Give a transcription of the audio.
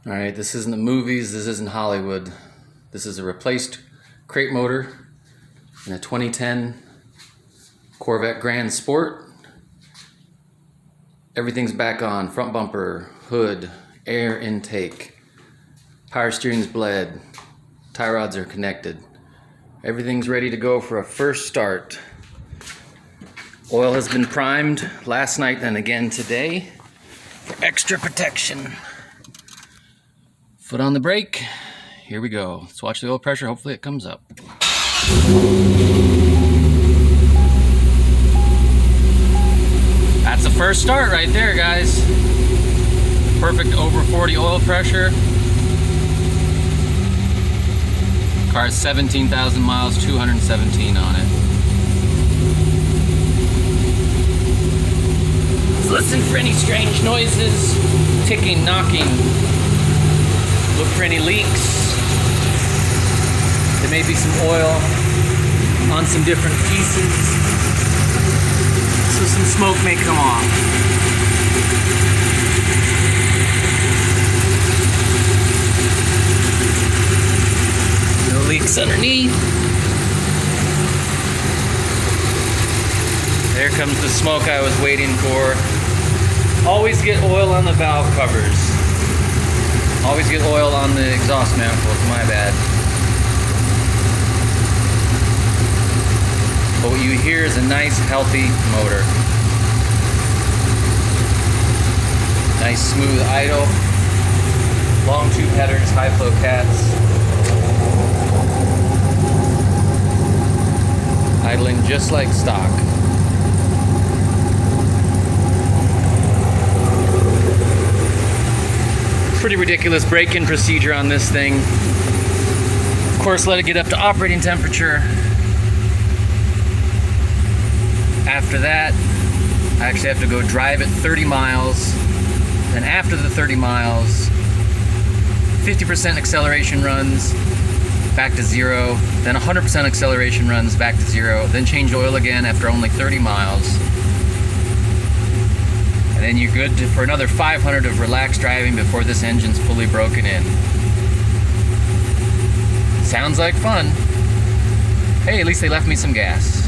All right, this isn't the movies, this isn't Hollywood. This is a replaced crate motor in a 2010 Corvette Grand Sport. Everything's back on: front bumper, hood, air intake, power steering's bled, tie rods are connected. Everything's ready to go for a first start. Oil has been primed last night and again today for extra protection. Foot on the brake. Here we go. Let's watch the oil pressure. Hopefully it comes up. That's the first start right there, guys. Perfect over 40 oil pressure. Car has 17,000 miles, 217 on it. Let's listen for any strange noises, ticking, knocking. Look for any leaks. There may be some oil on some different pieces, so some smoke may come off. No leaks underneath. There comes the smoke I was waiting for. Always get oil on the valve covers. Always get oil on the exhaust manifolds, my bad. But what you hear is a nice, healthy motor. Nice, smooth idle. Long tube headers, high flow cats. Idling just like stock. Pretty ridiculous break-in procedure on this thing. Of course, let it get up to operating temperature. After that, I actually have to go drive it 30 miles. Then after the 30 miles, 50% acceleration runs back to zero. Then 100% acceleration runs back to zero. Then change oil again after only 30 miles. And then you're good for another 500 of relaxed driving before this engine's fully broken in. Sounds like fun. Hey, at least they left me some gas.